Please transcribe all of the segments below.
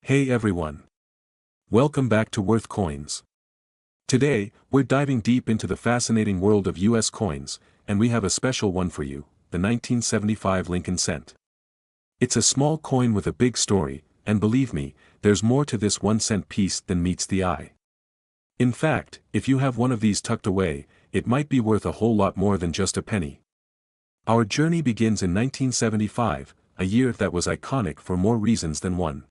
Hey everyone. Welcome back to Worth Coins. Today, we're diving deep into the fascinating world of US coins, and we have a special one for you, the 1975 Lincoln cent. It's a small coin with a big story, and believe me, there's more to this 1 cent piece than meets the eye. In fact, if you have one of these tucked away, it might be worth a whole lot more than just a penny. Our journey begins in 1975, a year that was iconic for more reasons than one.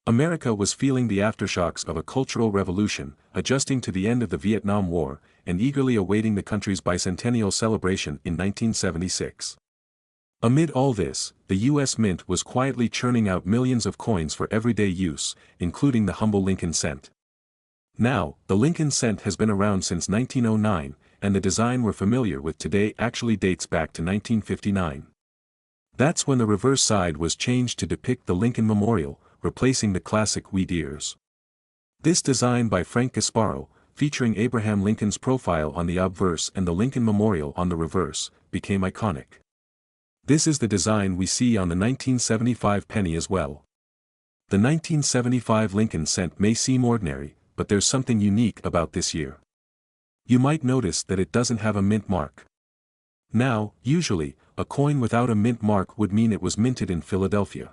America was feeling the aftershocks of a cultural revolution, adjusting to the end of the Vietnam War, and eagerly awaiting the country's bicentennial celebration in 1976. Amid all this, the U.S. Mint was quietly churning out millions of coins for everyday use, including the humble Lincoln cent. Now, the Lincoln cent has been around since 1909, and the design we're familiar with today actually dates back to 1959. That's when the reverse side was changed to depict the Lincoln Memorial, replacing the classic wheat ears. This design by Frank Gasparo, featuring Abraham Lincoln's profile on the obverse and the Lincoln Memorial on the reverse, became iconic. This is the design we see on the 1975 penny as well. The 1975 Lincoln cent may seem ordinary, but there's something unique about this year. You might notice that it doesn't have a mint mark. Now, usually, a coin without a mint mark would mean it was minted in Philadelphia.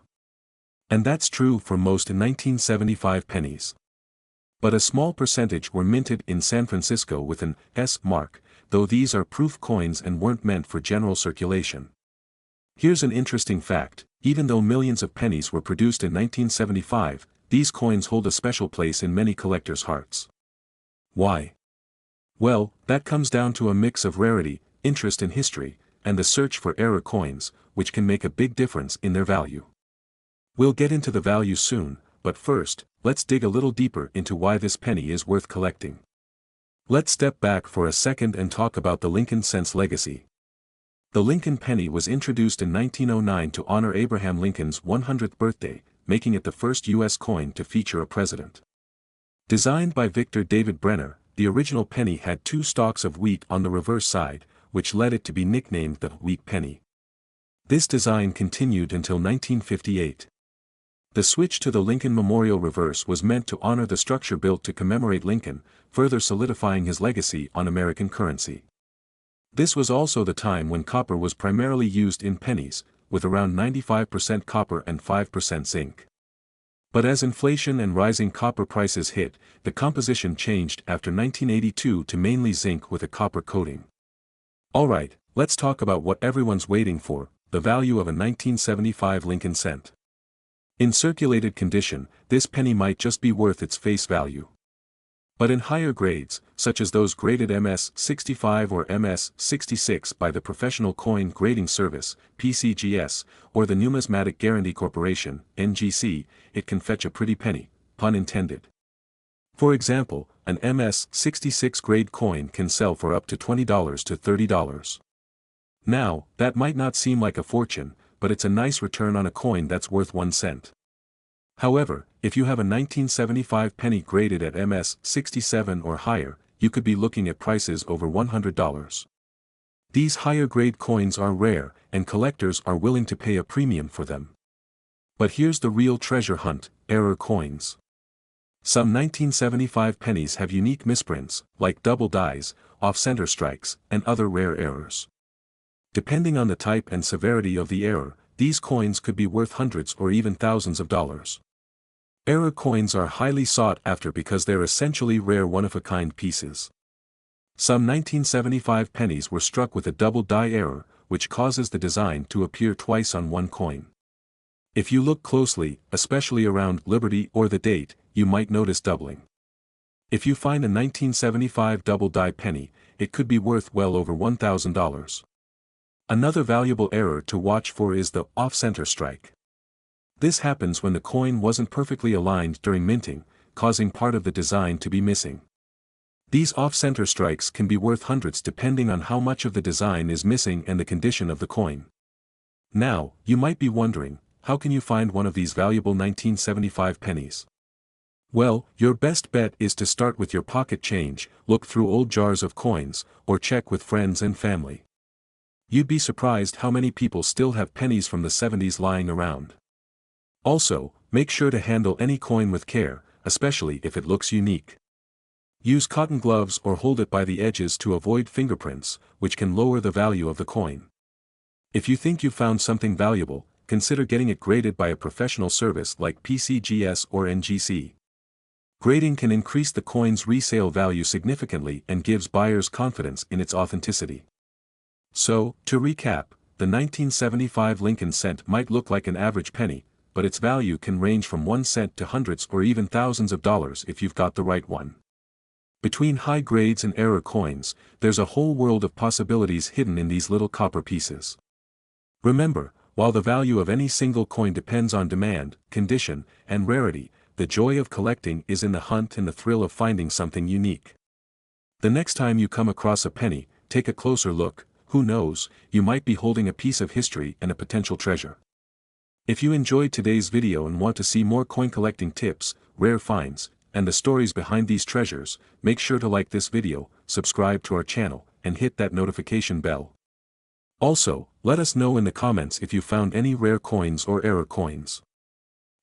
And that's true for most 1975 pennies. But a small percentage were minted in San Francisco with an S mark, though these are proof coins and weren't meant for general circulation. Here's an interesting fact: even though millions of pennies were produced in 1975, these coins hold a special place in many collectors' hearts. Why? Well, that comes down to a mix of rarity, interest in history, and the search for error coins, which can make a big difference in their value. We'll get into the value soon, but first, let's dig a little deeper into why this penny is worth collecting. Let's step back for a second and talk about the Lincoln cent's legacy. The Lincoln penny was introduced in 1909 to honor Abraham Lincoln's 100th birthday, making it the first U.S. coin to feature a president. Designed by Victor David Brenner, the original penny had two stalks of wheat on the reverse side, which led it to be nicknamed the wheat penny. This design continued until 1958. The switch to the Lincoln Memorial reverse was meant to honor the structure built to commemorate Lincoln, further solidifying his legacy on American currency. This was also the time when copper was primarily used in pennies, with around 95% copper and 5% zinc. But as inflation and rising copper prices hit, the composition changed after 1982 to mainly zinc with a copper coating. Alright, let's talk about what everyone's waiting for: the value of a 1975 Lincoln cent. In circulated condition, this penny might just be worth its face value. But in higher grades, such as those graded MS-65 or MS-66 by the Professional Coin Grading Service, PCGS, or the Numismatic Guarantee Corporation, NGC, it can fetch a pretty penny, pun intended. For example, an MS-66 grade coin can sell for up to $20 to $30. Now, that might not seem like a fortune, but it's a nice return on a coin that's worth 1 cent. However, if you have a 1975 penny graded at MS-67 or higher, you could be looking at prices over $100. These higher grade coins are rare, and collectors are willing to pay a premium for them. But here's the real treasure hunt: error coins. Some 1975 pennies have unique misprints, like double dies, off-center strikes, and other rare errors. Depending on the type and severity of the error, these coins could be worth hundreds or even thousands of dollars. Error coins are highly sought after because they're essentially rare one-of-a-kind pieces. Some 1975 pennies were struck with a double die error, which causes the design to appear twice on one coin. If you look closely, especially around Liberty or the date, you might notice doubling. If you find a 1975 double die penny, it could be worth well over $1,000. Another valuable error to watch for is the off-center strike. This happens when the coin wasn't perfectly aligned during minting, causing part of the design to be missing. These off-center strikes can be worth hundreds depending on how much of the design is missing and the condition of the coin. Now, you might be wondering, how can you find one of these valuable 1975 pennies? Well, your best bet is to start with your pocket change, look through old jars of coins, or check with friends and family. You'd be surprised how many people still have pennies from the 70s lying around. Also, Make sure to handle any coin with care, especially if it looks unique. Use cotton gloves or hold it by the edges to avoid fingerprints, which can lower the value of the coin. If you think you found something valuable, consider getting it graded by a professional service like PCGS or NGC. Grading can increase the coin's resale value significantly and gives buyers confidence in its authenticity. So, to recap, the 1975 Lincoln cent might look like an average penny, but its value can range from 1 cent to hundreds or even thousands of dollars if you've got the right one. Between high grades and error coins, there's a whole world of possibilities hidden in these little copper pieces. Remember, while the value of any single coin depends on demand, condition, and rarity, the joy of collecting is in the hunt and the thrill of finding something unique. The next time you come across a penny, take a closer look. Who knows, you might be holding a piece of history and a potential treasure. If you enjoyed today's video and want to see more coin collecting tips, rare finds, and the stories behind these treasures, make sure to like this video, subscribe to our channel, and hit that notification bell. Also, let us know in the comments if you found any rare coins or error coins.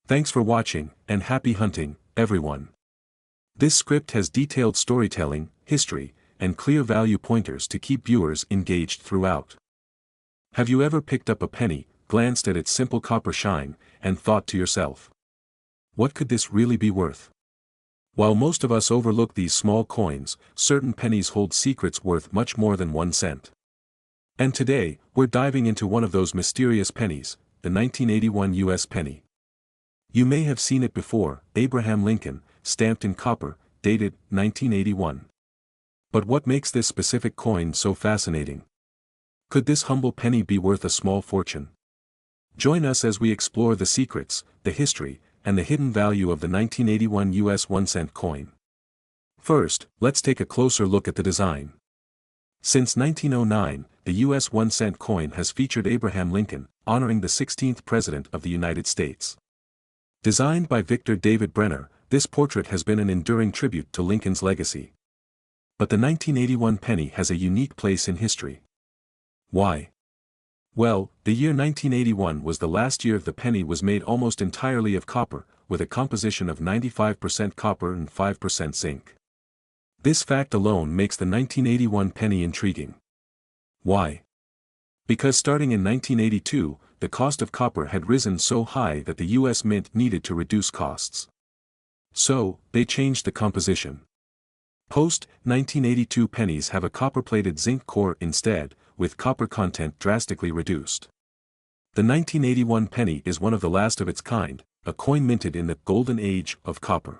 Thanks for watching, and happy hunting, everyone. This script has detailed storytelling, history, and clear value pointers to keep viewers engaged throughout. Have you ever picked up a penny, glanced at its simple copper shine, and thought to yourself, what could this really be worth? While most of us overlook these small coins, certain pennies hold secrets worth much more than 1 cent. And today, we're diving into one of those mysterious pennies, the 1981 US penny. You may have seen it before, Abraham Lincoln, stamped in copper, dated 1981. But what makes this specific coin so fascinating? Could this humble penny be worth a small fortune? Join us as we explore the secrets, the history, and the hidden value of the 1981 US 1-cent coin. First, let's take a closer look at the design. Since 1909, the US 1-cent coin has featured Abraham Lincoln, honoring the 16th President of the United States. Designed by Victor David Brenner, this portrait has been an enduring tribute to Lincoln's legacy. But the 1981 penny has a unique place in history. Why? Well, the year 1981 was the last year the penny was made almost entirely of copper, with a composition of 95% copper and 5% zinc. This fact alone makes the 1981 penny intriguing. Why? Because starting in 1982, the cost of copper had risen so high that the US Mint needed to reduce costs. So, they changed the composition. Post-1982 pennies have a copper-plated zinc core instead, with copper content drastically reduced. The 1981 penny is one of the last of its kind, a coin minted in the golden age of copper.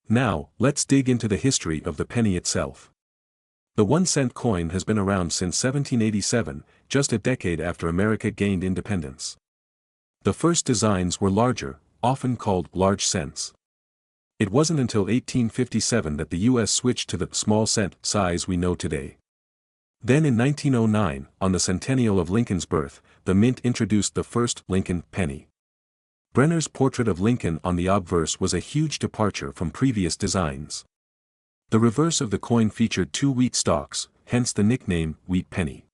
Now, let's dig into the history of the penny itself. The 1-cent coin has been around since 1787, just a decade after America gained independence. The first designs were larger, often called large cents. It wasn't until 1857 that the US switched to the small cent size we know today. Then in 1909, on the centennial of Lincoln's birth, the Mint introduced the first Lincoln penny. Brenner's portrait of Lincoln on the obverse was a huge departure from previous designs. The reverse of the coin featured 2 wheat stalks, hence the nickname wheat penny.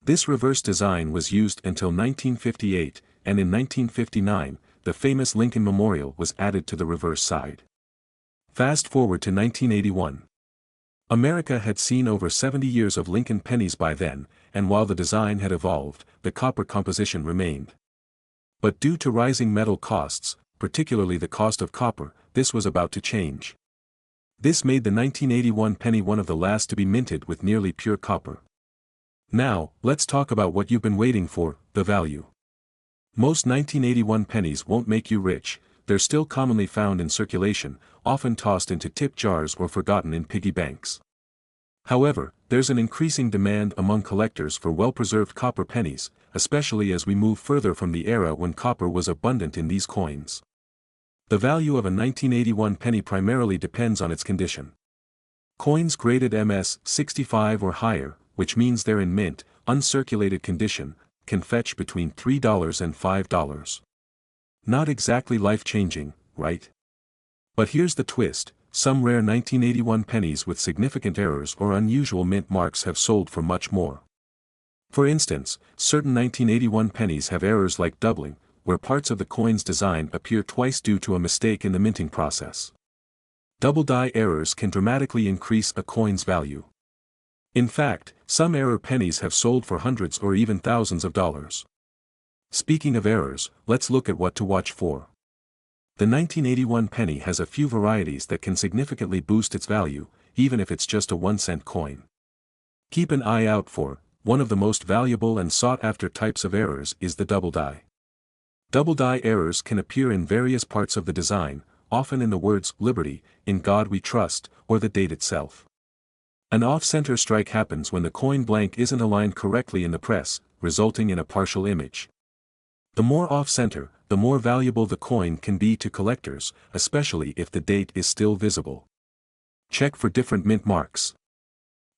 This reverse design was used until 1958, and in 1959, the famous Lincoln Memorial was added to the reverse side. Fast forward to 1981. America had seen over 70 years of Lincoln pennies by then, and while the design had evolved, the copper composition remained. But due to rising metal costs, particularly the cost of copper, this was about to change. This made the 1981 penny one of the last to be minted with nearly pure copper. Now, let's talk about what you've been waiting for, the value. Most 1981 pennies won't make you rich, they're still commonly found in circulation, often tossed into tip jars or forgotten in piggy banks. However, there's an increasing demand among collectors for well-preserved copper pennies, especially as we move further from the era when copper was abundant in these coins. The value of a 1981 penny primarily depends on its condition. Coins graded MS 65 or higher, which means they're in mint, uncirculated condition, can fetch between $3 and $5. Not exactly life-changing, right? But here's the twist, some rare 1981 pennies with significant errors or unusual mint marks have sold for much more. For instance, certain 1981 pennies have errors like doubling, where parts of the coin's design appear twice due to a mistake in the minting process. Double die errors can dramatically increase a coin's value. In fact, some error pennies have sold for hundreds or even thousands of dollars. Speaking of errors, let's look at what to watch for. The 1981 penny has a few varieties that can significantly boost its value, even if it's just a 1-cent coin. Keep an eye out for, one of the most valuable and sought-after types of errors is the double die. Double die errors can appear in various parts of the design, often in the words "Liberty," "In God We Trust," or the date itself. An off-center strike happens when the coin blank isn't aligned correctly in the press, resulting in a partial image. The more off-center, the more valuable the coin can be to collectors, especially if the date is still visible. Check for different mint marks.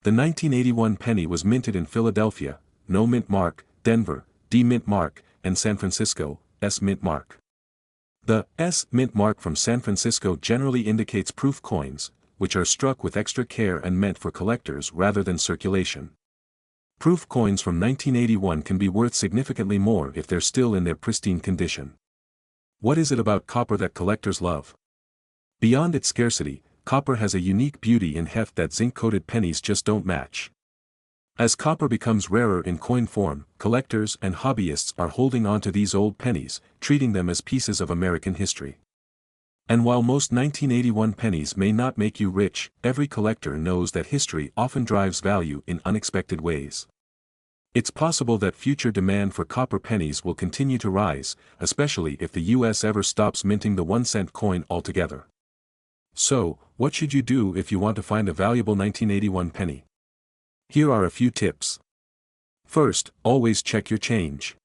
The 1981 penny was minted in Philadelphia, no mint mark, Denver, D mint mark, and San Francisco, S mint mark. The S mint mark from San Francisco generally indicates proof coins, which are struck with extra care and meant for collectors rather than circulation. Proof coins from 1981 can be worth significantly more if they're still in their pristine condition. What is it about copper that collectors love? Beyond its scarcity, copper has a unique beauty and heft that zinc-coated pennies just don't match. As copper becomes rarer in coin form, collectors and hobbyists are holding on to these old pennies, treating them as pieces of American history. And while most 1981 pennies may not make you rich, every collector knows that history often drives value in unexpected ways. It's possible that future demand for copper pennies will continue to rise, especially if the US ever stops minting the 1-cent coin altogether. So, what should you do if you want to find a valuable 1981 penny? Here are a few tips. First, always check your change.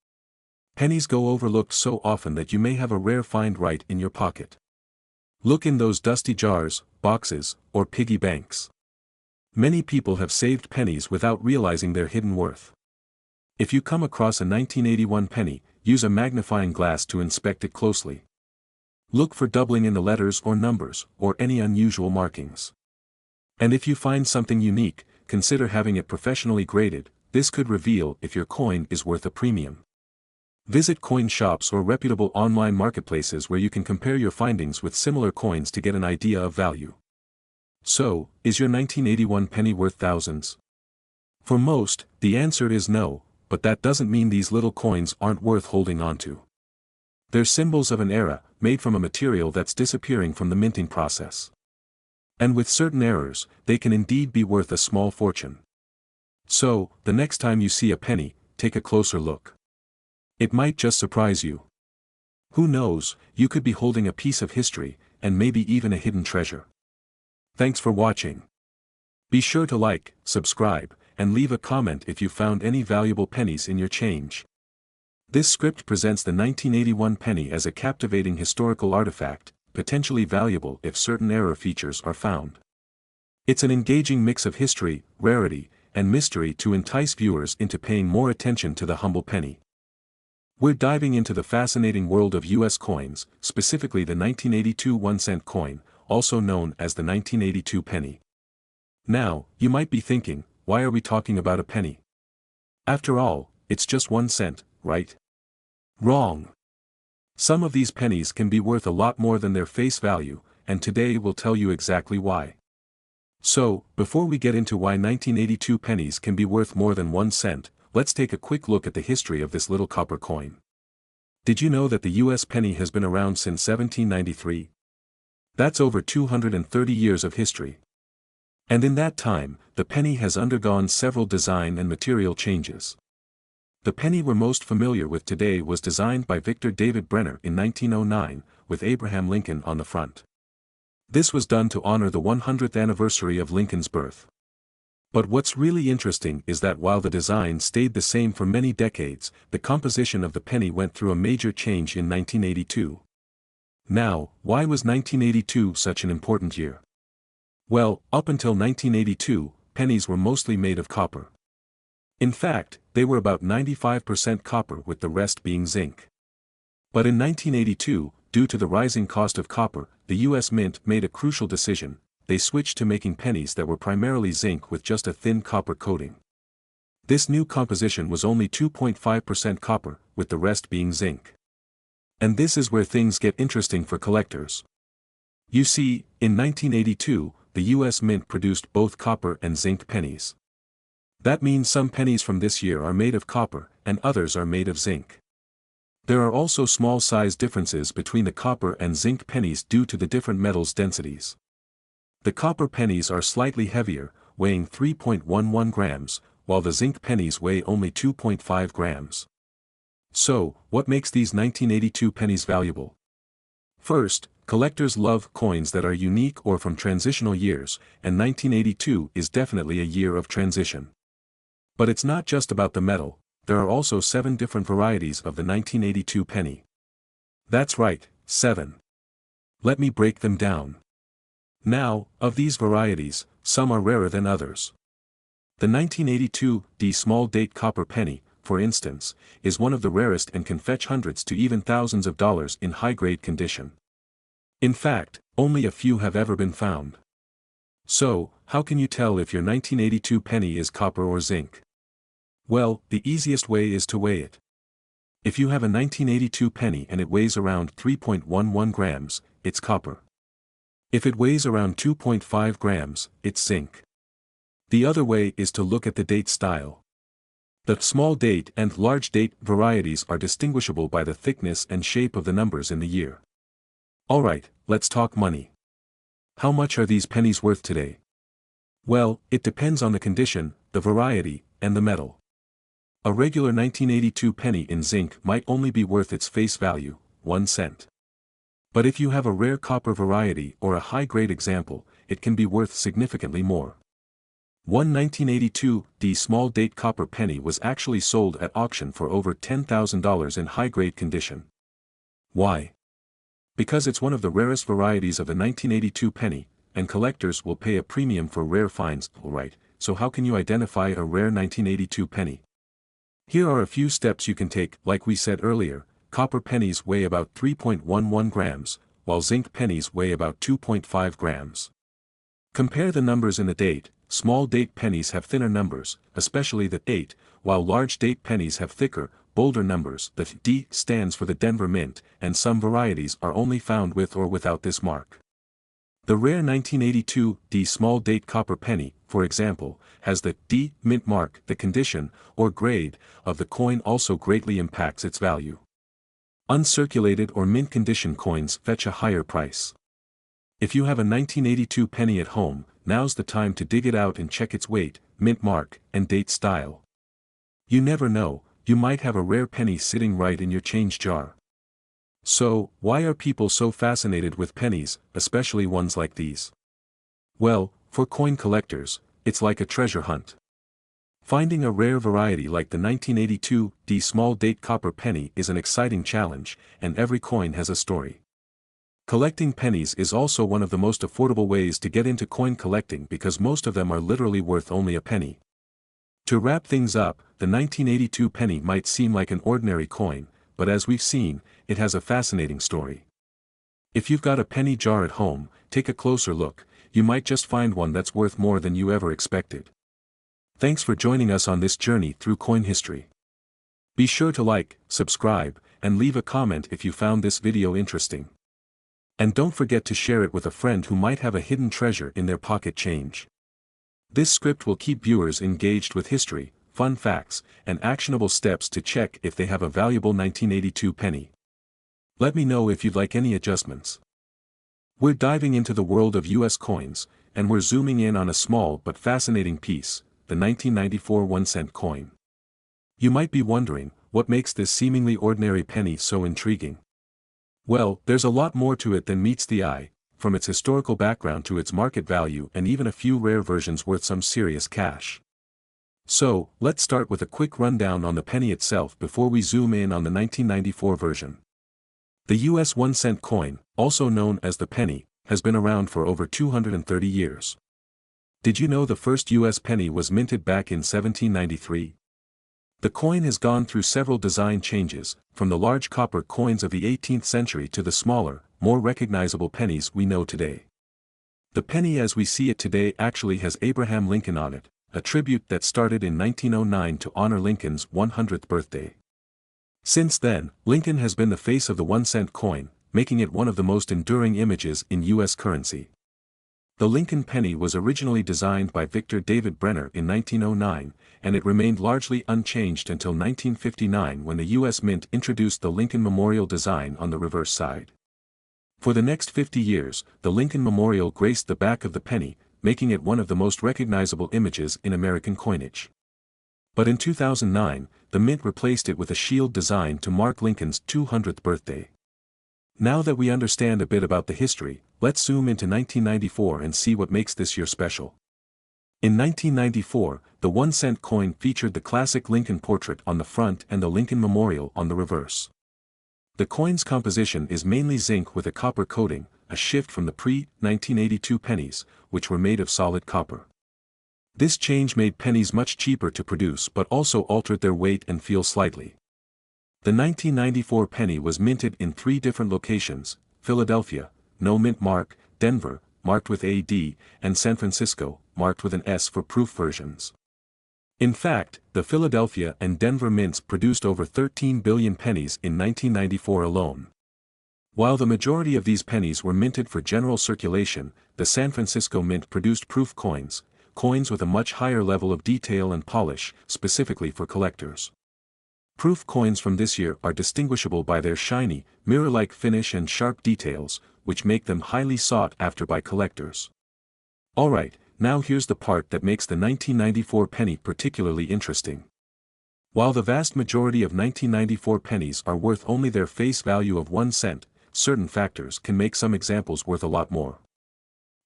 Pennies go overlooked so often that you may have a rare find right in your pocket. Look in those dusty jars, boxes, or piggy banks. Many people have saved pennies without realizing their hidden worth. If you come across a 1981 penny, use a magnifying glass to inspect it closely. Look for doubling in the letters or numbers, or any unusual markings. And if you find something unique, consider having it professionally graded. This could reveal if your coin is worth a premium. Visit coin shops or reputable online marketplaces where you can compare your findings with similar coins to get an idea of value. So, is your 1981 penny worth thousands? For most, the answer is no, but that doesn't mean these little coins aren't worth holding on to. They're symbols of an era, made from a material that's disappearing from the minting process. And with certain errors, they can indeed be worth a small fortune. So, the next time you see a penny, take a closer look. It might just surprise you. Who knows, you could be holding a piece of history, and maybe even a hidden treasure. Thanks for watching. Be sure to like, subscribe, and leave a comment if you found any valuable pennies in your change. This script presents the 1981 penny as a captivating historical artifact, potentially valuable if certain error features are found. It's an engaging mix of history, rarity, and mystery to entice viewers into paying more attention to the humble penny. We're diving into the fascinating world of US coins, specifically the 1982 1-cent coin, also known as the 1982 penny. Now, you might be thinking, why are we talking about a penny? After all, it's just 1 cent, right? Wrong. Some of these pennies can be worth a lot more than their face value, and today we'll tell you exactly why. So, before we get into why 1982 pennies can be worth more than 1 cent, let's take a quick look at the history of this little copper coin. Did you know that the US penny has been around since 1793? That's over 230 years of history. And in that time, the penny has undergone several design and material changes. The penny we're most familiar with today was designed by Victor David Brenner in 1909, with Abraham Lincoln on the front. This was done to honor the 100th anniversary of Lincoln's birth. But what's really interesting is that while the design stayed the same for many decades, the composition of the penny went through a major change in 1982. Now, why was 1982 such an important year? Well, up until 1982, pennies were mostly made of copper. In fact, they were about 95% copper with the rest being zinc. But in 1982, due to the rising cost of copper, the US Mint made a crucial decision. They switched to making pennies that were primarily zinc with just a thin copper coating. This new composition was only 2.5% copper, with the rest being zinc. And this is where things get interesting for collectors. You see, in 1982, the US Mint produced both copper and zinc pennies. That means some pennies from this year are made of copper, and others are made of zinc. There are also small size differences between the copper and zinc pennies due to the different metals' densities. The copper pennies are slightly heavier, weighing 3.11 grams, while the zinc pennies weigh only 2.5 grams. So, what makes these 1982 pennies valuable? First, collectors love coins that are unique or from transitional years, and 1982 is definitely a year of transition. But it's not just about the metal, there are also 7 different varieties of the 1982 penny. That's right, 7. Let me break them down. Now, of these varieties, some are rarer than others. The 1982 D small date copper penny, for instance, is one of the rarest and can fetch hundreds to even thousands of dollars in high-grade condition. In fact, only a few have ever been found. So, how can you tell if your 1982 penny is copper or zinc? Well, the easiest way is to weigh it. If you have a 1982 penny and it weighs around 3.11 grams, it's copper. If it weighs around 2.5 grams, it's zinc. The other way is to look at the date style. The small date and large date varieties are distinguishable by the thickness and shape of the numbers in the year. Alright, let's talk money. How much are these pennies worth today? Well, it depends on the condition, the variety, and the metal. A regular 1982 penny in zinc might only be worth its face value, 1 cent. But if you have a rare copper variety or a high-grade example, it can be worth significantly more. One 1982 D small date copper penny was actually sold at auction for over $10,000 in high-grade condition. Why? Because it's one of the rarest varieties of the 1982 penny, and collectors will pay a premium for rare finds. Alright, so how can you identify a rare 1982 penny? Here are a few steps you can take. Like we said earlier, copper pennies weigh about 3.11 grams, while zinc pennies weigh about 2.5 grams. Compare the numbers in the date. Small date pennies have thinner numbers, especially the 8, while large date pennies have thicker, bolder numbers. The D stands for the Denver Mint, and some varieties are only found with or without this mark. The rare 1982 D small date copper penny, for example, has the D mint mark. The condition, or grade, of the coin also greatly impacts its value. Uncirculated or mint condition coins fetch a higher price. If you have a 1982 penny at home, now's the time to dig it out and check its weight, mint mark, and date style. You never know, you might have a rare penny sitting right in your change jar. So, why are people so fascinated with pennies, especially ones like these? Well, for coin collectors, it's like a treasure hunt. Finding a rare variety like the 1982 D small date copper penny is an exciting challenge, and every coin has a story. Collecting pennies is also one of the most affordable ways to get into coin collecting because most of them are literally worth only a penny. To wrap things up, the 1982 penny might seem like an ordinary coin, but as we've seen, it has a fascinating story. If you've got a penny jar at home, take a closer look, you might just find one that's worth more than you ever expected. Thanks for joining us on this journey through coin history. Be sure to like, subscribe, and leave a comment if you found this video interesting. And don't forget to share it with a friend who might have a hidden treasure in their pocket change. This script will keep viewers engaged with history, fun facts, and actionable steps to check if they have a valuable 1982 penny. Let me know if you'd like any adjustments. We're diving into the world of US coins, and we're zooming in on a small but fascinating piece, the 1994 1-cent coin. You might be wondering, what makes this seemingly ordinary penny so intriguing? Well, there's a lot more to it than meets the eye, from its historical background to its market value and even a few rare versions worth some serious cash. So, let's start with a quick rundown on the penny itself before we zoom in on the 1994 version. The US 1-cent coin, also known as the penny, has been around for over 230 years. Did you know the first US penny was minted back in 1793? The coin has gone through several design changes, from the large copper coins of the 18th century to the smaller, more recognizable pennies we know today. The penny as we see it today actually has Abraham Lincoln on it, a tribute that started in 1909 to honor Lincoln's 100th birthday. Since then, Lincoln has been the face of the 1-cent coin, making it one of the most enduring images in U.S. currency. The Lincoln penny was originally designed by Victor David Brenner in 1909, and it remained largely unchanged until 1959 when the U.S. Mint introduced the Lincoln Memorial design on the reverse side. For the next 50 years, the Lincoln Memorial graced the back of the penny, making it one of the most recognizable images in American coinage. But in 2009, the Mint replaced it with a shield design to mark Lincoln's 200th birthday. Now that we understand a bit about the history, let's zoom into 1994 and see what makes this year special. In 1994, the 1-cent coin featured the classic Lincoln portrait on the front and the Lincoln Memorial on the reverse. The coin's composition is mainly zinc with a copper coating, a shift from the pre-1982 pennies, which were made of solid copper. This change made pennies much cheaper to produce but also altered their weight and feel slightly. The 1994 penny was minted in 3 different locations: Philadelphia, no mint mark; Denver, marked with AD, and San Francisco, marked with an S for proof versions. In fact, the Philadelphia and Denver mints produced over 13 billion pennies in 1994 alone. While the majority of these pennies were minted for general circulation, the San Francisco Mint produced proof coins, coins with a much higher level of detail and polish, specifically for collectors. Proof coins from this year are distinguishable by their shiny, mirror-like finish and sharp details, which make them highly sought after by collectors. Alright, now here's the part that makes the 1994 penny particularly interesting. While the vast majority of 1994 pennies are worth only their face value of 1 cent, certain factors can make some examples worth a lot more.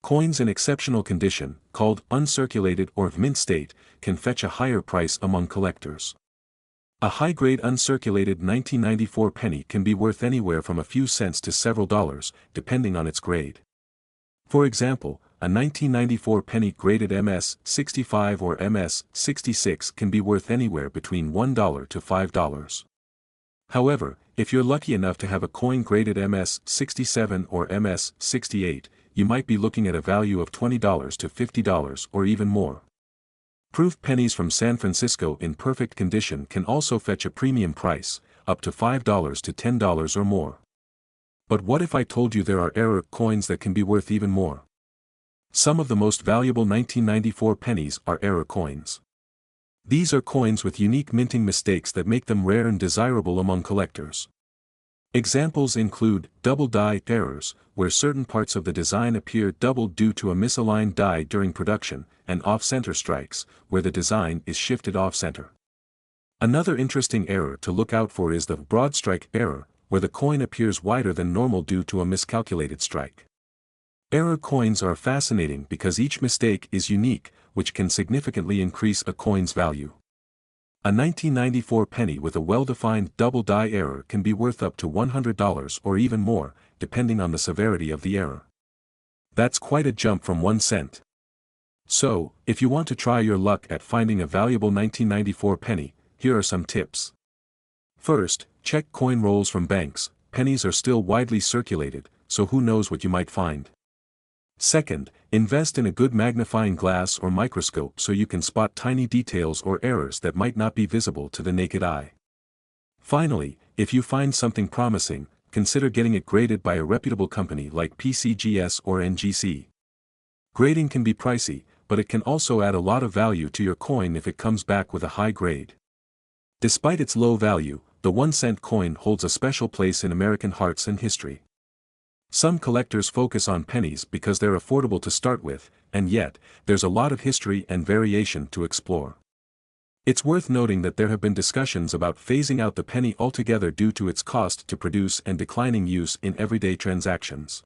Coins in exceptional condition, called uncirculated or mint state, can fetch a higher price among collectors. A high-grade uncirculated 1994 penny can be worth anywhere from a few cents to several dollars, depending on its grade. For example, a 1994 penny graded MS-65 or MS-66 can be worth anywhere between $1 to $5. However, if you're lucky enough to have a coin graded MS-67 or MS-68, you might be looking at a value of $20 to $50 or even more. Proof pennies from San Francisco in perfect condition can also fetch a premium price, up to $5 to $10 or more. But what if I told you there are error coins that can be worth even more? Some of the most valuable 1994 pennies are error coins. These are coins with unique minting mistakes that make them rare and desirable among collectors. Examples include double die errors, where certain parts of the design appear doubled due to a misaligned die during production, and off-center strikes, where the design is shifted off-center. Another interesting error to look out for is the broad strike error, where the coin appears wider than normal due to a miscalculated strike. Error coins are fascinating because each mistake is unique, which can significantly increase a coin's value. A 1994 penny with a well-defined double die error can be worth up to $100 or even more, depending on the severity of the error. That's quite a jump from 1 cent. So, if you want to try your luck at finding a valuable 1994 penny, here are some tips. First, check coin rolls from banks. Pennies are still widely circulated, so who knows what you might find. Second, invest in a good magnifying glass or microscope so you can spot tiny details or errors that might not be visible to the naked eye. Finally, if you find something promising, consider getting it graded by a reputable company like PCGS or NGC. Grading can be pricey, but it can also add a lot of value to your coin if it comes back with a high grade. Despite its low value, the 1 cent coin holds a special place in American hearts and history. Some collectors focus on pennies because they're affordable to start with, and yet, there's a lot of history and variation to explore. It's worth noting that there have been discussions about phasing out the penny altogether due to its cost to produce and declining use in everyday transactions.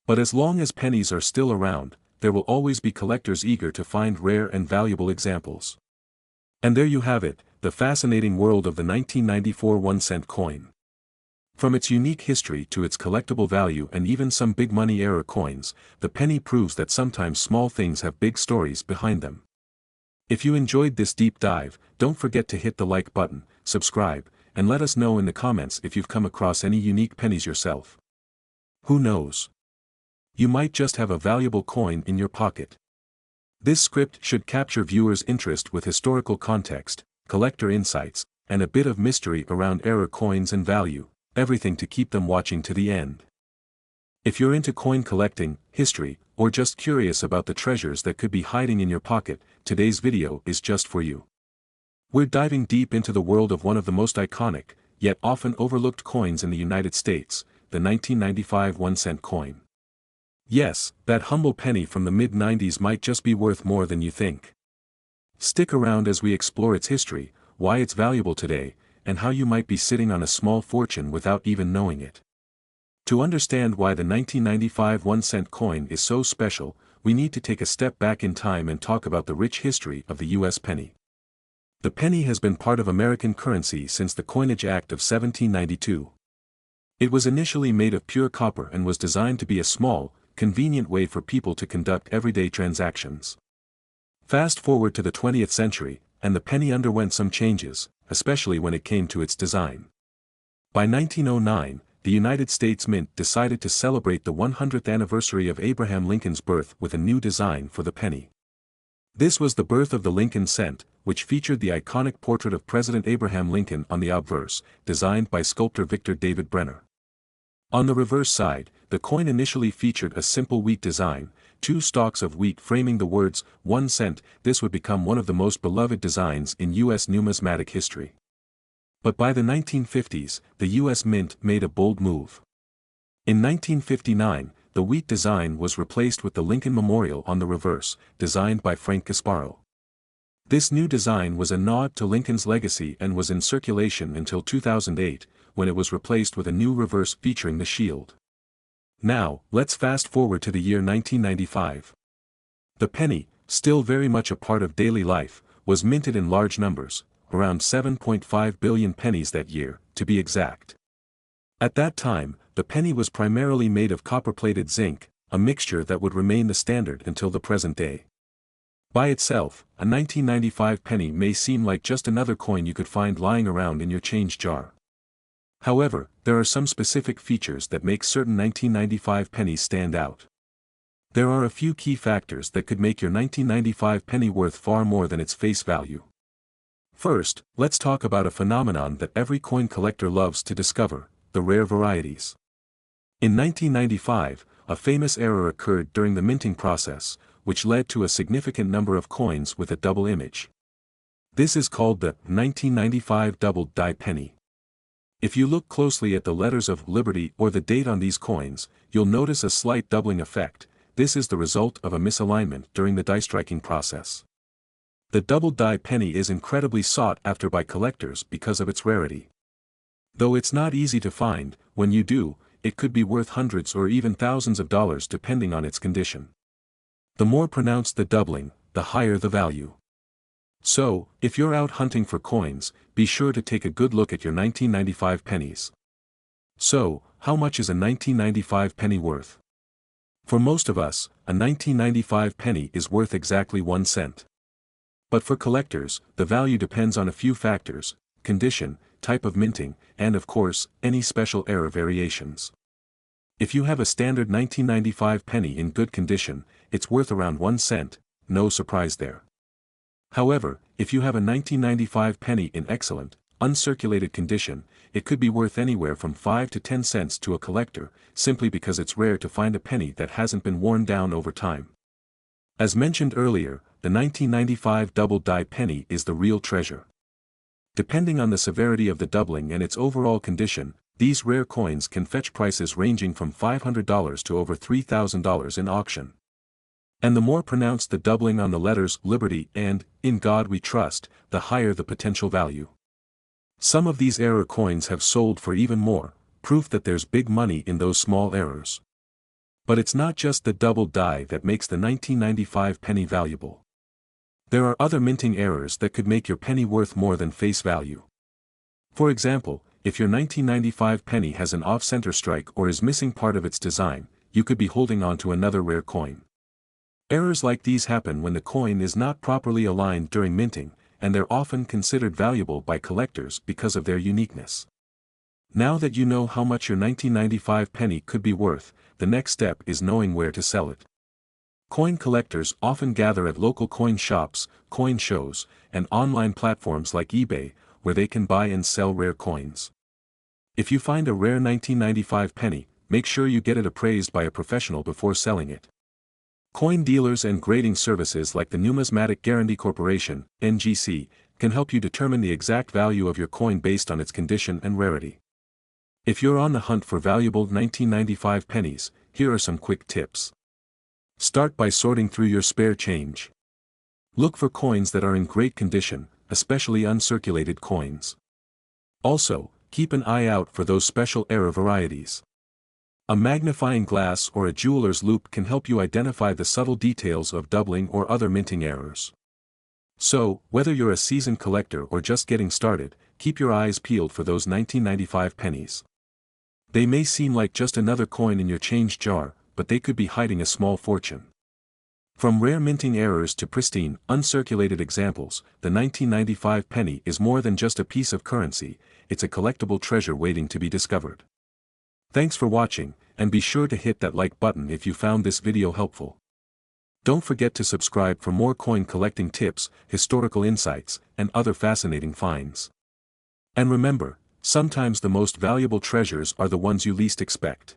But as long as pennies are still around, there will always be collectors eager to find rare and valuable examples. And there you have it, the fascinating world of the 1994 1 cent coin. From its unique history to its collectible value and even some big money error coins, the penny proves that sometimes small things have big stories behind them. If you enjoyed this deep dive, don't forget to hit the like button, subscribe, and let us know in the comments if you've come across any unique pennies yourself. Who knows? You might just have a valuable coin in your pocket. This script should capture viewers' interest with historical context, collector insights, and a bit of mystery around error coins and value, everything to keep them watching to the end. If you're into coin collecting, history, or just curious about the treasures that could be hiding in your pocket, today's video is just for you. We're diving deep into the world of one of the most iconic, yet often overlooked coins in the United States, the 1995 1-cent coin. Yes, that humble penny from the mid-90s might just be worth more than you think. Stick around as we explore its history, why it's valuable today, and how you might be sitting on a small fortune without even knowing it. To understand why the 1995 1-cent coin is so special, we need to take a step back in time and talk about the rich history of the U.S. penny. The penny has been part of American currency since the Coinage Act of 1792. It was initially made of pure copper and was designed to be a small, convenient way for people to conduct everyday transactions. Fast forward to the 20th century, and the penny underwent some changes, especially when it came to its design. By 1909, the United States Mint decided to celebrate the 100th anniversary of Abraham Lincoln's birth with a new design for the penny. This was the birth of the Lincoln cent, which featured the iconic portrait of President Abraham Lincoln on the obverse, designed by sculptor Victor David Brenner. On the reverse side, the coin initially featured a simple wheat design, 2 stalks of wheat framing the words, 1 cent. This would become one of the most beloved designs in U.S. numismatic history. But by the 1950s, the U.S. Mint made a bold move. In 1959, the wheat design was replaced with the Lincoln Memorial on the reverse, designed by Frank Gasparro. This new design was a nod to Lincoln's legacy and was in circulation until 2008, when it was replaced with a new reverse featuring the shield. Now, let's fast forward to the year 1995. The penny, still very much a part of daily life, was minted in large numbers, around 7.5 billion pennies that year, to be exact. At that time, the penny was primarily made of copper-plated zinc, a mixture that would remain the standard until the present day. By itself, a 1995 penny may seem like just another coin you could find lying around in your change jar. However, there are some specific features that make certain 1995 pennies stand out. There are a few key factors that could make your 1995 penny worth far more than its face value. First, let's talk about a phenomenon that every coin collector loves to discover: the rare varieties. In 1995, a famous error occurred during the minting process, which led to a significant number of coins with a double image. This is called the 1995 double die penny. If you look closely at the letters of Liberty or the date on these coins, you'll notice a slight doubling effect. This is the result of a misalignment during the die striking process. The double die penny is incredibly sought after by collectors because of its rarity. Though it's not easy to find, when you do, it could be worth hundreds or even thousands of dollars depending on its condition. The more pronounced the doubling, the higher the value. So, if you're out hunting for coins, be sure to take a good look at your 1995 pennies. So, how much is a 1995 penny worth? For most of us, a 1995 penny is worth exactly 1 cent. But for collectors, the value depends on a few factors: condition, type of minting, and of course, any special error variations. If you have a standard 1995 penny in good condition, it's worth around 1 cent, no surprise there. However, if you have a 1995 penny in excellent, uncirculated condition, it could be worth anywhere from 5 to 10 cents to a collector, simply because it's rare to find a penny that hasn't been worn down over time. As mentioned earlier, the 1995 double die penny is the real treasure. Depending on the severity of the doubling and its overall condition, these rare coins can fetch prices ranging from $500 to over $3,000 in auction. And the more pronounced the doubling on the letters Liberty and In God We Trust, the higher the potential value. Some of these error coins have sold for even more, proof that there's big money in those small errors. But it's not just the double die that makes the 1995 penny valuable. There are other minting errors that could make your penny worth more than face value. For example, if your 1995 penny has an off-center strike or is missing part of its design, you could be holding on to another rare coin. Errors like these happen when the coin is not properly aligned during minting, and they're often considered valuable by collectors because of their uniqueness. Now that you know how much your 1995 penny could be worth, the next step is knowing where to sell it. Coin collectors often gather at local coin shops, coin shows, and online platforms like eBay, where they can buy and sell rare coins. If you find a rare 1995 penny, make sure you get it appraised by a professional before selling it. Coin dealers and grading services like the Numismatic Guarantee Corporation, NGC, can help you determine the exact value of your coin based on its condition and rarity. If you're on the hunt for valuable 1995 pennies, here are some quick tips. Start by sorting through your spare change. Look for coins that are in great condition, especially uncirculated coins. Also, keep an eye out for those special error varieties. A magnifying glass or a jeweler's loupe can help you identify the subtle details of doubling or other minting errors. So, whether you're a seasoned collector or just getting started, keep your eyes peeled for those 1995 pennies. They may seem like just another coin in your change jar, but they could be hiding a small fortune. From rare minting errors to pristine, uncirculated examples, the 1995 penny is more than just a piece of currency, it's a collectible treasure waiting to be discovered. Thanks for watching, and be sure to hit that like button if you found this video helpful. Don't forget to subscribe for more coin collecting tips, historical insights, and other fascinating finds. And remember, sometimes the most valuable treasures are the ones you least expect.